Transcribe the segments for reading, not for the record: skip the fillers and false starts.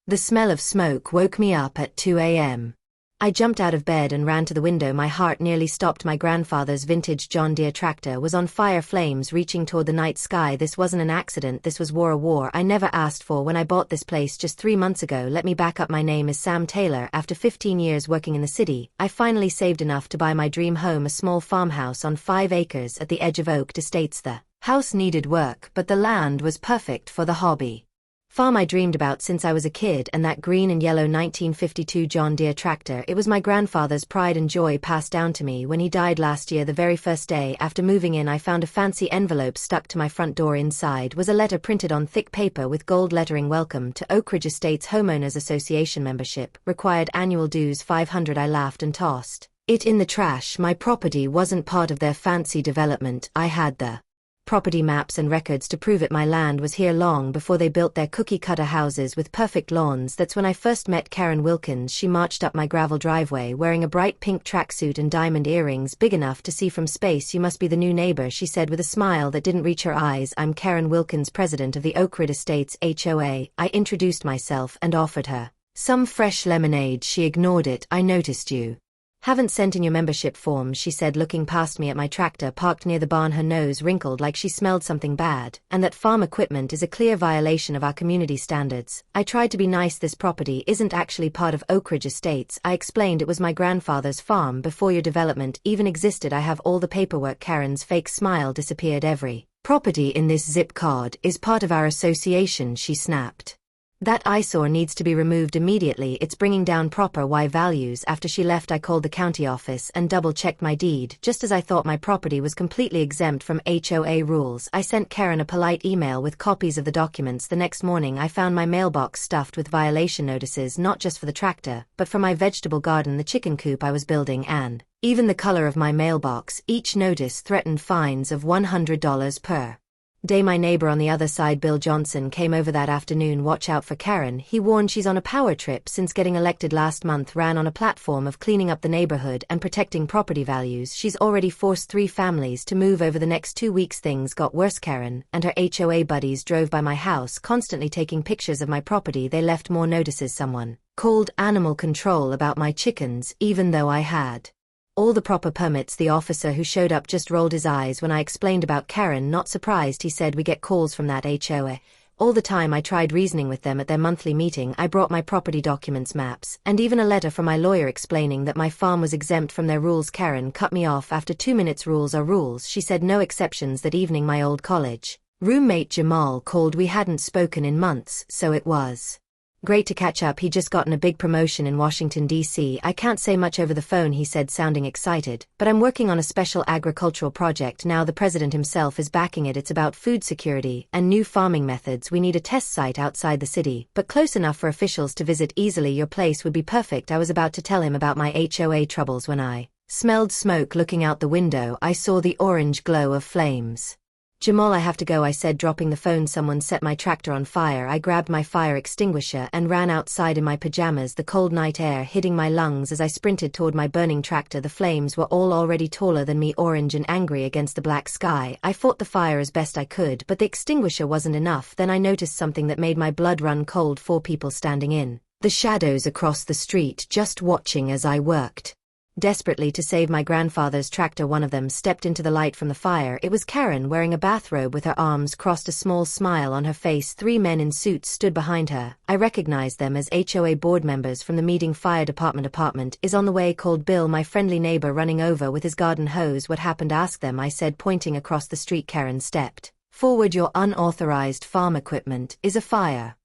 The smell of smoke woke me up at 2 a.m. I jumped out of bed and ran to the window. My heart nearly stopped. My grandfather's vintage John Deere tractor was on fire, flames reaching toward the night sky. This wasn't an accident, this was a war I never asked for when I bought this place just 3 months ago. Let me back up. My name is Sam Taylor. After 15 years working in the city, I finally saved enough to buy my dream home, a small farmhouse on 5 acres at the edge of Oakridge Estates. The house needed work, but the land was perfect for the hobby farm I dreamed about since I was a kid. And that green and yellow 1952 John Deere tractor, it was my grandfather's pride and joy, passed down to me when he died last year. The very first day after moving in, I found a fancy envelope stuck to my front door. Inside was a letter printed on thick paper with gold lettering: welcome to Oakridge Estates Homeowners Association membership, required annual dues $500. I laughed and tossed it in the trash. My property wasn't part of their fancy development. I had the property maps and records to prove it. My land was here long before they built their cookie-cutter houses with perfect lawns. That's when I first met Karen Wilkins. She marched up my gravel driveway wearing a bright pink tracksuit and diamond earrings big enough to see from space. You must be the new neighbor, she said with a smile that didn't reach her eyes. I'm Karen Wilkins, president of the Oakridge Estates HOA. I introduced myself and offered her some fresh lemonade. She ignored it. I noticed you haven't sent in your membership form, she said, looking past me at my tractor parked near the barn. Her nose wrinkled like she smelled something bad, and that farm equipment is a clear violation of our community standards. I tried to be nice. This property isn't actually part of Oakridge Estates, I explained. It was my grandfather's farm before your development even existed. I have all the paperwork. Karen's fake smile disappeared. Every property in this zip code is part of our association, she snapped. That eyesore needs to be removed immediately. It's bringing down proper Y values. After she left, I called the county office and double-checked my deed. Just as I thought my property was completely exempt from HOA rules, I sent Karen a polite email with copies of the documents. The next morning, I found my mailbox stuffed with violation notices, not just for the tractor, but for my vegetable garden, the chicken coop I was building, and even the color of my mailbox. Each notice threatened fines of $100 per day. My neighbor on the other side, Bill Johnson, came over that afternoon. Watch out for Karen, he warned. She's on a power trip since getting elected last month. Ran on a platform of cleaning up the neighborhood and protecting property values. She's already forced 3 families to move over the next 2 weeks. Things got worse. Karen and her HOA buddies drove by my house, constantly taking pictures of my property. They left more notices. Someone called animal control about my chickens, even though I had all the proper permits. The officer who showed up just rolled his eyes when I explained about Karen. Not surprised, he said. We get calls from that HOA all the time. I tried reasoning with them at their monthly meeting. I brought my property documents, maps, and even a letter from my lawyer explaining that my farm was exempt from their rules. Karen cut me off after 2 minutes. Rules are rules, she said, no exceptions. That evening, my old college roommate Jamal called. We hadn't spoken in months, so it was great to catch up. He'd just gotten a big promotion in Washington, D.C. I can't say much over the phone, he said, sounding excited, but I'm working on a special agricultural project now. The president himself is backing it. It's about food security and new farming methods. We need a test site outside the city, but close enough for officials to visit easily. Your place would be perfect. I was about to tell him about my HOA troubles when I smelled smoke. Looking out the window, I saw the orange glow of flames. Jamal, I have to go, I said, dropping the phone. Someone set my tractor on fire. I grabbed my fire extinguisher and ran outside in my pajamas, the cold night air hitting my lungs as I sprinted toward my burning tractor. The flames were all already taller than me, orange and angry against the black sky. I fought the fire as best I could, but the extinguisher wasn't enough. Then I noticed something that made my blood run cold. 4 people standing in the shadows across the street, just watching as I worked desperately to save my grandfather's tractor. One of them stepped into the light from the fire. It was Karen, wearing a bathrobe with her arms crossed, a small smile on her face. 3 men in suits stood behind her. I recognized them as HOA board members from the meeting. Fire department apartment is on the way, called Bill, my friendly neighbor, running over with his garden hose. What happened? Ask them, I said, pointing across the street. Karen stepped forward. Your unauthorized farm equipment is a fire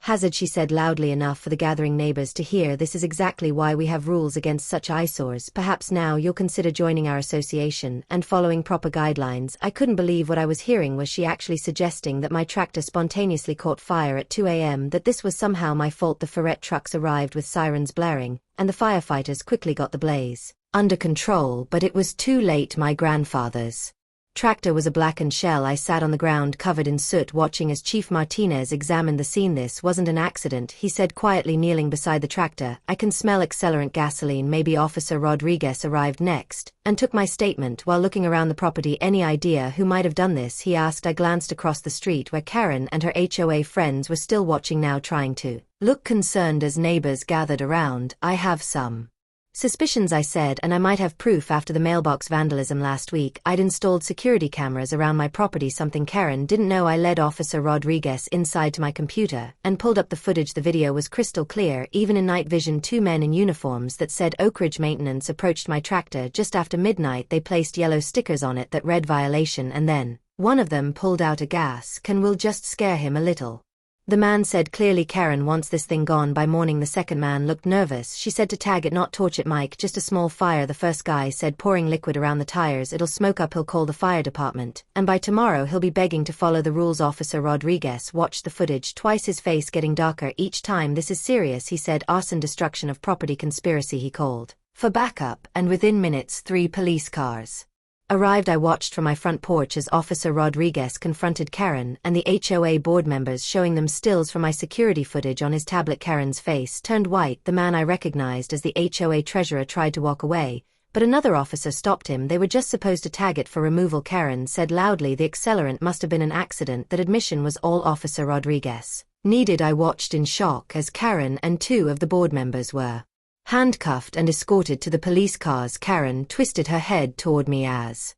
hazard, she said loudly enough for the gathering neighbors to hear. This is exactly why we have rules against such eyesores. Perhaps now you'll consider joining our association and following proper guidelines. I couldn't believe what I was hearing. Was she actually suggesting that my tractor spontaneously caught fire at 2 a.m., that this was somehow my fault? The Ferret trucks arrived with sirens blaring, and the firefighters quickly got the blaze under control, but it was too late. My grandfather's Tractor was a blackened shell. I sat on the ground covered in soot watching as Chief Martinez examined the scene. This wasn't an accident, he said quietly, kneeling beside the tractor. I can smell accelerant gasoline. Maybe Officer Rodriguez arrived next and took my statement while looking around the property. Any idea who might have done this? He asked. I glanced across the street where Karen and her HOA friends were still watching, now trying to look concerned as neighbors gathered around. I have some suspicions, I said, and I might have proof. After the mailbox vandalism last week, I'd installed security cameras around my property, something Karen didn't know. I led Officer Rodriguez inside to my computer and pulled up the footage. The video was crystal clear, even in night vision. Two men in uniforms that said Oakridge Maintenance approached my tractor just after midnight. They placed yellow stickers on it that read violation, and then one of them pulled out a gas can. We'll just scare him a little, the man said clearly. Karen wants this thing gone by morning. The second man looked nervous. She said to tag it, not torch it. Mike, just a small fire. The first guy said, pouring liquid around the tires. It'll smoke up. He'll call the fire department, and by tomorrow he'll be begging to follow the rules. Officer Rodriguez watched the footage twice, his face getting darker each time. This is serious, he said. Arson, destruction of property, conspiracy. He called for backup, and within minutes 3 police cars arrived. I watched from my front porch as Officer Rodriguez confronted Karen and the HOA board members, showing them stills from my security footage on his tablet. Karen's face turned white. The man I recognized as the HOA treasurer tried to walk away, but another officer stopped him. They were just supposed to tag it for removal, Karen said loudly. The accelerant must have been an accident. That admission was all Officer Rodriguez needed. I watched in shock as Karen and 2 of the board members were handcuffed and escorted to the police cars. Karen twisted her head toward me as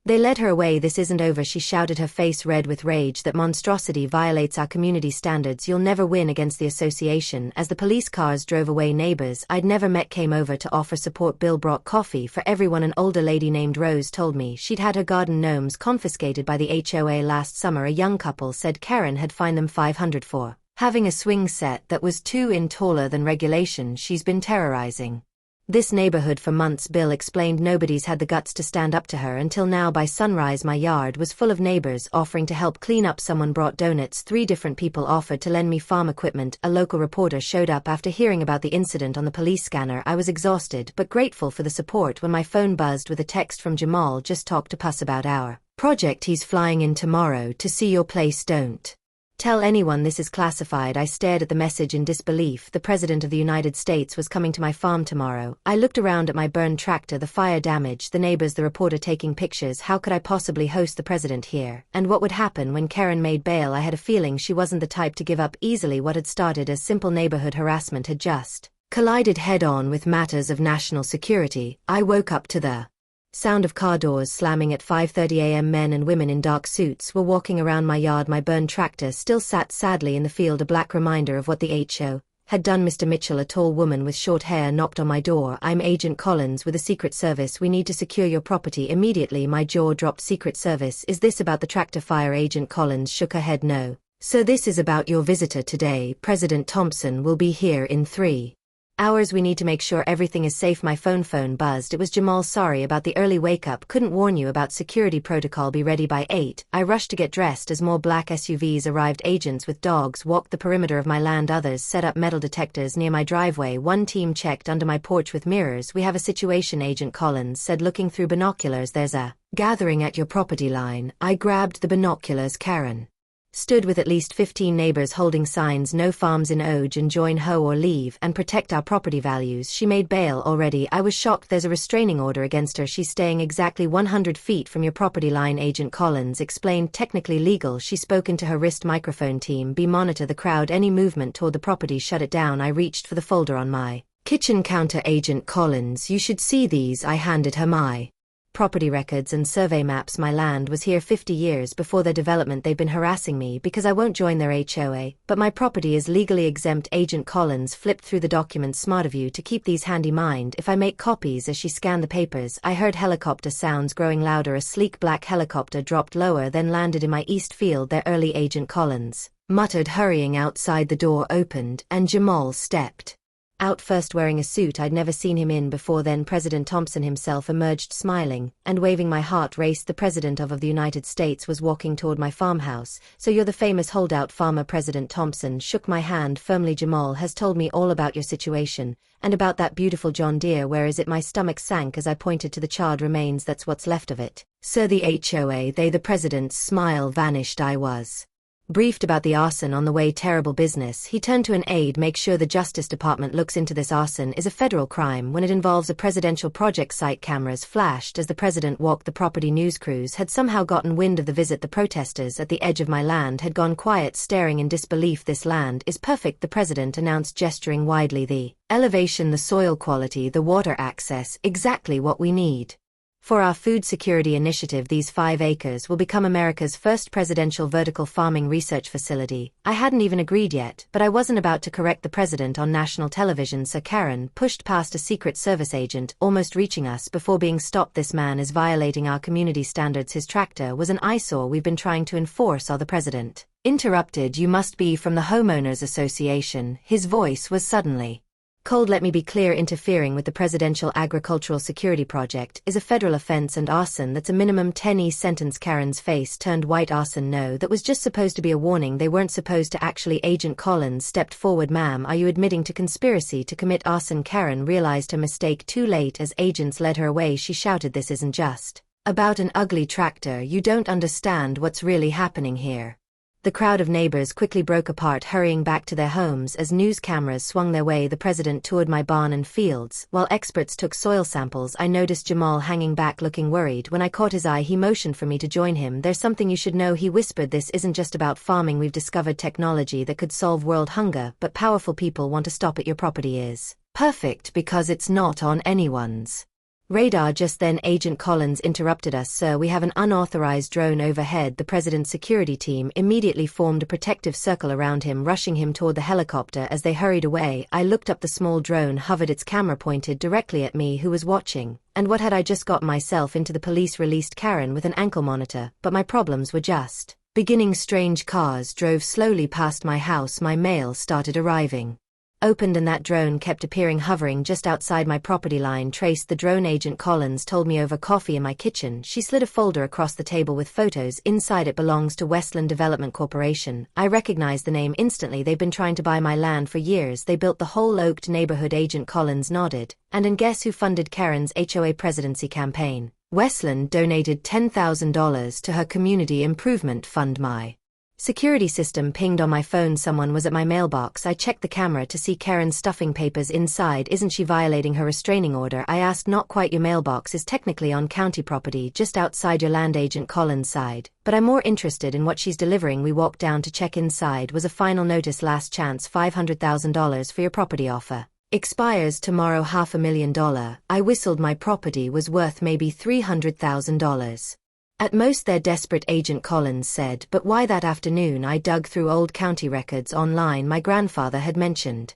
they led her away. This isn't over, she shouted, her face red with rage. That monstrosity violates our community standards. You'll never win against the association. As the police cars drove away, neighbors I'd never met came over to offer support. Bill brought coffee for everyone. An older lady named Rose told me she'd had her garden gnomes confiscated by the HOA last summer. A young couple said Karen had fined them $500 for having a swing set that was 2 in taller than regulation. She's been terrorizing this neighborhood for months, Bill explained. Nobody's had the guts to stand up to her until now. By sunrise my yard was full of neighbors offering to help clean up. Someone brought donuts. 3 different people offered to lend me farm equipment. A local reporter showed up after hearing about the incident on the police scanner. I was exhausted but grateful for the support when my phone buzzed with a text from Jamal. Just talked to Puss about our project. He's flying in tomorrow to see your place. Don't tell anyone this is classified. I stared at the message in disbelief. The President of the United States was coming to my farm tomorrow. I looked around at my burned tractor, the fire damage, the neighbors, the reporter taking pictures. How could I possibly host the president here? And what would happen when Karen made bail? I had a feeling she wasn't the type to give up easily. What had started as simple neighborhood harassment had just collided head-on with matters of national security. I woke up to the sound of car doors slamming at 5:30 a.m. Men and women in dark suits were walking around my yard. My burned tractor still sat sadly in the field, a black reminder of what the HO had done. Mr. Mitchell, a tall woman with short hair, knocked on my door. I'm Agent Collins with the Secret Service. We need to secure your property immediately. My jaw dropped. Secret Service? Is this about the tractor fire? Agent Collins shook her head. No. So this is about your visitor today. President Thompson will be here in 3 hours. We need to make sure everything is safe. My phone buzzed. It was Jamal. Sorry about the early wake up. Couldn't warn you about security protocol. Be ready by 8. I rushed to get dressed as more black SUVs arrived. Agents with dogs walked the perimeter of my land. Others set up metal detectors near my driveway. One team checked under my porch with mirrors. We have a situation, Agent Collins said, looking through binoculars. There's a gathering at your property line. I grabbed the binoculars. Karen stood with at least 15 neighbors holding signs, no farms in Oakridge, and join hoe or leave and protect our property values. She made bail already. I was shocked. There's a restraining order against her. She's staying exactly 100 feet from your property line, Agent Collins explained. Technically legal. She spoke into her wrist microphone. Team B, monitor the crowd. Any movement toward the property, shut it down. I reached for the folder on my kitchen counter. Agent Collins, you should see these. I handed her my property records and survey maps. My land was here 50 years before their development. They've been harassing me because I won't join their HOA, but my property is legally exempt. Agent Collins flipped through the documents. Smart of you to keep these handy. Mind if I make copies? As she scanned the papers, I heard helicopter sounds growing louder. A sleek black helicopter dropped lower, then landed in my east field. There early, Agent Collins muttered, hurrying outside. The door opened and Jamal stepped out first wearing a suit I'd never seen him in before. Then President Thompson himself emerged smiling and waving. My heart raced. The President of the United States was walking toward my farmhouse. "So you're the famous holdout farmer." President Thompson shook my hand firmly. "Jamal has told me all about your situation, and about that beautiful John Deere. Where is it?" My stomach sank as I pointed to the charred remains. "That's what's left of it, sir. The HOA." The President's smile vanished. I was briefed about the arson on the way. "Terrible business." He turned to an aide. "Make sure the Justice Department looks into this. Arson is a federal crime when it involves a presidential project site." Cameras flashed as the president walked the property. News crews had somehow gotten wind of the visit. The protesters at the edge of my land had gone quiet, staring in disbelief. "This land is perfect," the president announced, gesturing widely. "The elevation, the soil quality, the water access, exactly what we need for our food security initiative. These 5 acres will become America's first presidential vertical farming research facility." I hadn't even agreed yet, but I wasn't about to correct the president on national television. Sir, Karen pushed past a Secret Service agent, almost reaching us before being stopped. "This man is violating our community standards. His tractor was an eyesore. We've been trying to enforce." The president interrupted. "You must be from the homeowners association." His voice was suddenly cold. "Let me be clear. Interfering with the Presidential Agricultural Security Project is a federal offense, and arson, that's a minimum 10-year sentence." Karen's face turned white. "Arson? No, that was just supposed to be a warning. They weren't supposed to actually." Agent Collins stepped forward. "Ma'am, are you admitting to conspiracy to commit arson?" Karen realized her mistake too late as agents led her away. She shouted, "This isn't just about an ugly tractor. You don't understand what's really happening here." The crowd of neighbors quickly broke apart, hurrying back to their homes as news cameras swung their way. The president toured my barn and fields, while experts took soil samples. I noticed Jamal hanging back, looking worried. When I caught his eye, he motioned for me to join him. "There's something you should know," he whispered. "This isn't just about farming. We've discovered technology that could solve world hunger, but powerful people want to stop it. Your property is perfect because it's not on anyone's radar." Just then Agent Collins interrupted us. "Sir, we have an unauthorized drone overhead." The president's security team immediately formed a protective circle around him, rushing him toward the helicopter. As they hurried away, I looked up. The small drone hovered, its camera pointed directly at me, who was watching. And what had I just got myself into? The police released Karen with an ankle monitor, but my problems were just beginning. Strange cars drove slowly past my house. My mail started arriving. Opened, and that drone kept appearing, hovering just outside my property line. "Traced the drone," Agent Collins told me over coffee in my kitchen. She slid a folder across the table with photos. "Inside it belongs to Westland Development Corporation." I recognized the name instantly. "They've been trying to buy my land for years. They built the whole Oaked neighborhood." Agent Collins nodded. And guess who funded Karen's HOA presidency campaign? Westland donated $10,000 to her community improvement fund. My security system pinged on my phone. Someone was at my mailbox. I checked the camera to see Karen stuffing papers inside. "Isn't she violating her restraining order?" I asked. "Not quite. Your mailbox is technically on county property, just outside your land," Agent Collins sighed. "But I'm more interested in what she's delivering." We walked down to check. Inside was a final notice. "Last chance, $500,000 for your property offer. Expires tomorrow, $500,000. I whistled. My property was worth maybe $300,000. At most. They're desperate," Agent Collins said. "But why?" That afternoon I dug through old county records online. My grandfather had mentioned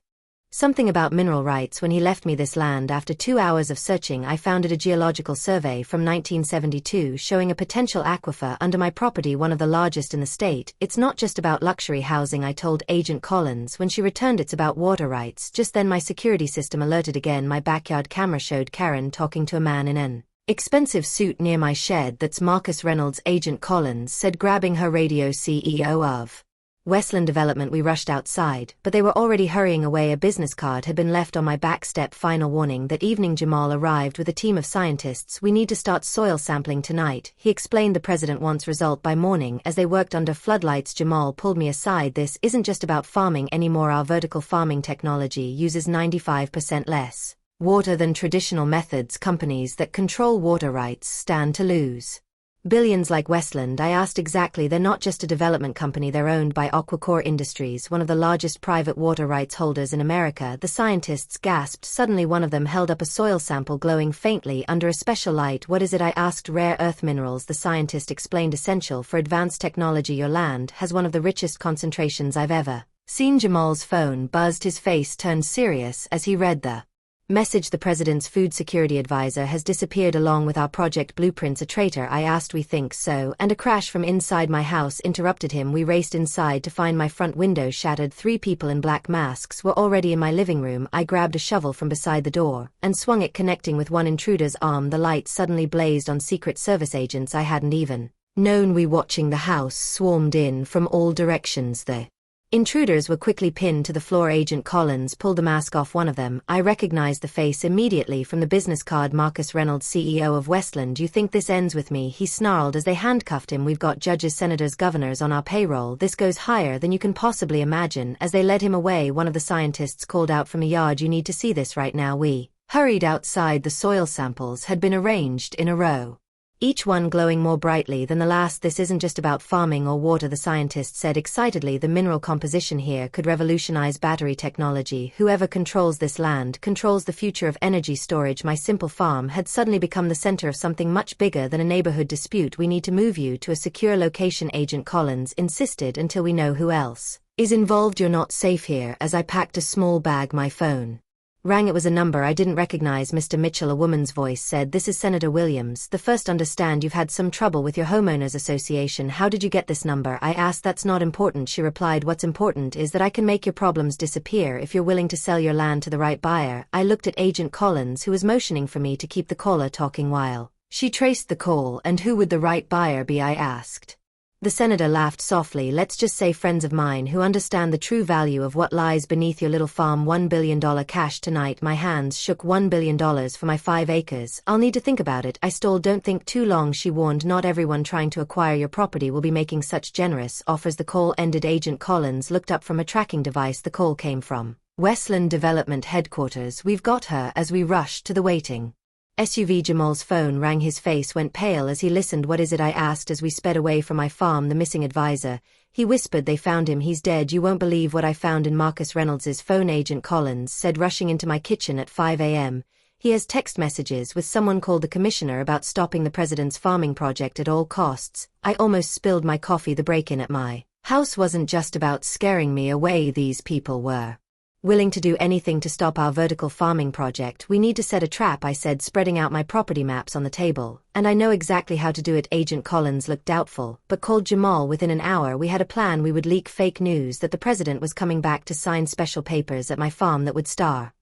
something about mineral rights when he left me this land. After 2 hours of searching, I found a geological survey from 1972 showing a potential aquifer under my property, one of the largest in the state. "It's not just about luxury housing," I told Agent Collins. When she returned, "It's about water rights." Just then my security system alerted again. My backyard camera showed Karen talking to a man in an expensive suit near my shed. "That's Marcus Reynolds," Agent Collins said, grabbing her radio. "CEO of Westland Development." We rushed outside, but they were already hurrying away. A business card had been left on my back step. "Final warning." That evening Jamal arrived with a team of scientists. "We need to start soil sampling tonight," he explained. "The president wants result by morning." As they worked under floodlights, Jamal pulled me aside. "This isn't just about farming anymore. Our vertical farming technology uses 95% less water than traditional methods. Companies that control water rights stand to lose billions like Westland." I asked. "Exactly. They're not just a development company. They're owned by Aquacore Industries, one of the largest private water rights holders in America." The scientists gasped. Suddenly one of them held up a soil sample, glowing faintly under a special light. "What is it?" I asked. "Rare earth minerals," the scientist explained. "Essential for advanced technology. Your land has one of the richest concentrations I've ever seen." Jamal's phone buzzed. His face turned serious as he read the Message: the president's food security advisor has disappeared along with our project blueprints. A traitor, I asked. We think so. And a crash from inside my house interrupted him. We raced inside to find my front window shattered. 3 people in black masks were already in my living room. I grabbed a shovel from beside the door and swung it, connecting with one intruder's arm. The light suddenly blazed on. Secret Service agents I hadn't even known we watching the house swarmed in from all directions. The intruders were quickly pinned to the floor. Agent Collins pulled the mask off one of them. I recognized the face immediately from the business card. Marcus Reynolds, CEO of Westland. You think this ends with me? He snarled as they handcuffed him. We've got judges, senators, governors on our payroll. This goes higher than you can possibly imagine. As they led him away, one of the scientists called out from a yard, you need to see this right now. We hurried outside. The soil samples had been arranged in a row, each one glowing more brightly than the last. This isn't just about farming or water, the scientist said excitedly. The mineral composition here could revolutionize battery technology. Whoever controls this land controls the future of energy storage. My simple farm had suddenly become the center of something much bigger than a neighborhood dispute. We need to move you to a secure location, Agent Collins insisted, until we know who else is involved. You're not safe here. As I packed a small bag, my phone rang. It was a number I didn't recognize. Mr. Mitchell, a woman's voice said. This is Senator Williams. The first. Understand you've had some trouble with your homeowners association. How did you get this number? I asked. That's not important, she replied. What's important is that I can make your problems disappear if you're willing to sell your land to the right buyer. I looked at Agent Collins, who was motioning for me to keep the caller talking while she traced the call. And who would the right buyer be? I asked. The senator laughed softly. Let's just say friends of mine who understand the true value of what lies beneath your little farm. $1 billion cash tonight. My hands shook. $1 billion for my 5 acres. I'll need to think about it, I stalled. Don't think too long, she warned. Not everyone trying to acquire your property will be making such generous offers. The call ended. Agent Collins looked up from a tracking device. The call came from Westland Development Headquarters. We've got her. As we rushed to the waiting SUV, Jamal's phone rang. His face went pale as he listened. What is it? I asked as we sped away from my farm. The missing advisor, he whispered. They found him. He's dead. You won't believe what I found in Marcus Reynolds's phone, Agent Collins said, rushing into my kitchen at 5 a.m. He has text messages with someone called the commissioner about stopping the president's farming project at all costs. I almost spilled my coffee. The break-in at my house wasn't just about scaring me away. These people were willing to do anything to stop our vertical farming project. We need to set a trap, I said, spreading out my property maps on the table. And I know exactly how to do it. Agent Collins looked doubtful, but called Jamal. Within an hour we had a plan. We would leak fake news that the president was coming back to sign special papers at my farm that would star